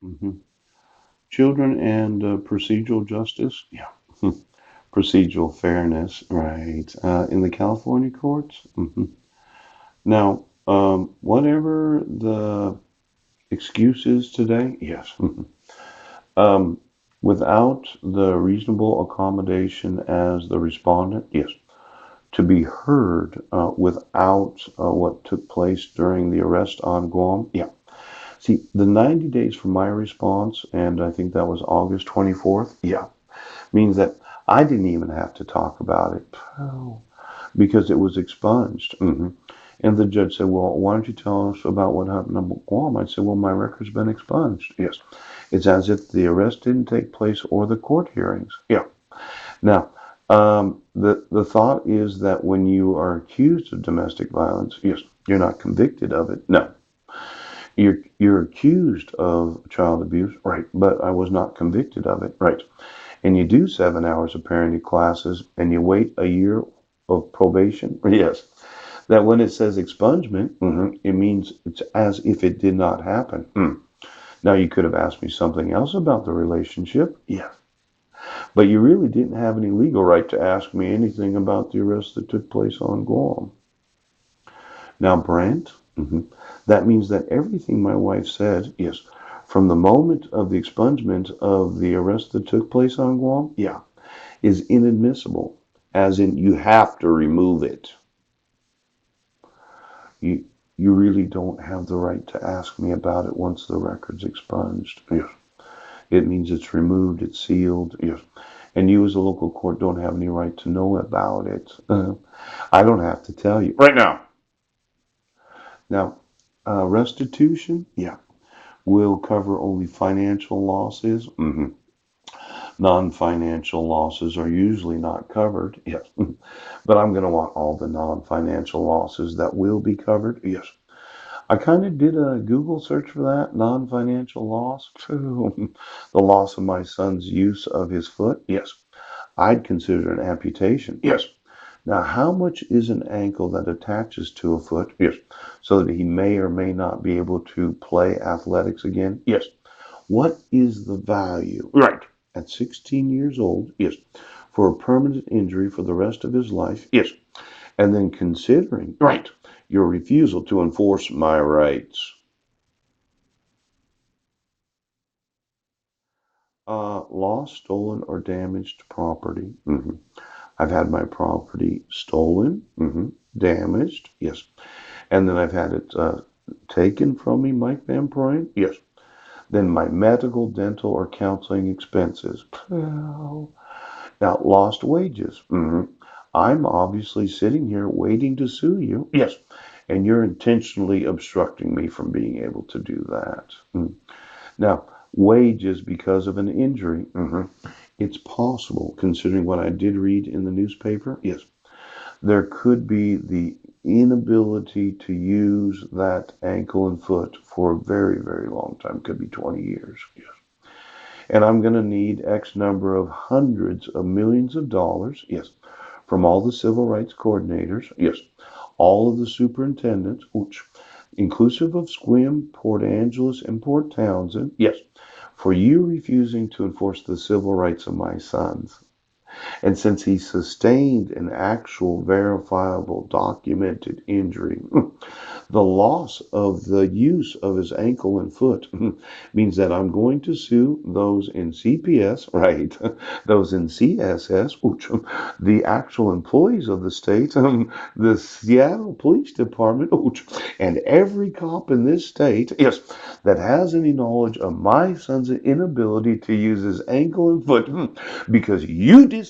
hmm Children and procedural justice. Yeah. Procedural fairness. Right. In the California courts. Now, whatever the excuse is today, yes. Um, without the reasonable accommodation as the respondent, yes. To be heard without what took place during the arrest on Guam, yeah. See, the 90 days from my response, and I think that was August 24th, yeah, means that I didn't even have to talk about it because it was expunged. And the judge said, well, why don't you tell us about what happened in Guam? I said, well, my record's been expunged. Yes. It's as if the arrest didn't take place or the court hearings. Yeah. Now, the thought is that when you are accused of domestic violence, yes, you're not convicted of it. No, you're accused of child abuse, right? But I was not convicted of it, right? And you do 7 hours of parenting classes, and you wait a year of probation. Yes, that when it says expungement, it means it's as if it did not happen. Now you could have asked me something else about the relationship. Yes. But you really didn't have any legal right to ask me anything about the arrest that took place on Guam. Now, Brent, that means that everything my wife said, yes, from the moment of the expungement of the arrest that took place on Guam, yeah, is inadmissible, as in you have to remove it. You, you really don't have the right to ask me about it once the record's expunged. Yes. It means it's removed, it's sealed. Yes. And you as a local court don't have any right to know about it. I don't have to tell you right now. Now, restitution, yeah, will cover only financial losses. Non-financial losses are usually not covered. Yes, but I'm going to want all the non-financial losses that will be covered. Yes, I kind of did a Google search for that non-financial loss. The loss of my son's use of his foot. Yes, I'd consider an amputation. Yes. Now, how much is an ankle that attaches to a foot? Yes. So that he may or may not be able to play athletics again? Yes. What is the value? Right. At 16 years old? Yes. For a permanent injury for the rest of his life? Yes. And then considering, right, your refusal to enforce my rights. Lost, stolen, or damaged property. I've had my property stolen, damaged, yes. And then I've had it taken from me, Mike Van Proyen, yes. Then my medical, dental, or counseling expenses. Now, lost wages. I'm obviously sitting here waiting to sue you. Yes. And you're intentionally obstructing me from being able to do that. Now, wages because of an injury. It's possible, considering what I did read in the newspaper. Yes, there could be the inability to use that ankle and foot for a very, very long time. Could be 20 years. Yes. And I'm going to need X number of hundreds of millions of dollars. Yes. From all the civil rights coordinators. Yes. All of the superintendents, which inclusive of Sequim, Port Angeles, and Port Townsend. Yes. For you refusing to enforce the civil rights of my sons. And since he sustained an actual verifiable documented injury, the loss of the use of his ankle and foot means that I'm going to sue those in CPS, right? Those in CSS, the actual employees of the state, the Seattle Police Department, and every cop in this state, yes, that has any knowledge of my son's inability to use his ankle and foot because you decided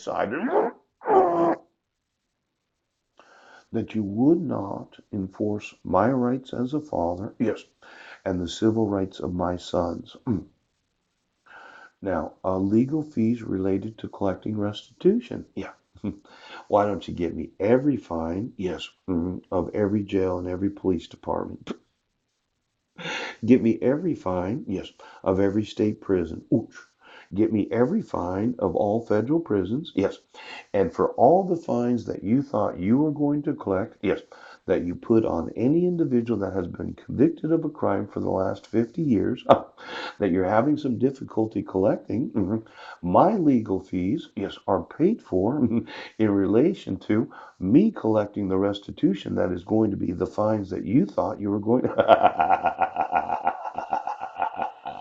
that you would not enforce my rights as a father, yes, and the civil rights of my sons. Now, legal fees related to collecting restitution. Yeah. Why don't you get me every fine, yes, of every jail and every police department? Get me every fine, yes, of every state prison. Ooch. Get me every fine of all federal prisons, yes. And for all the fines that you thought you were going to collect, yes, that you put on any individual that has been convicted of a crime for the last 50 years that you're having some difficulty collecting, my legal fees, yes, are paid for in relation to me collecting the restitution that is going to be the fines that you thought you were going to.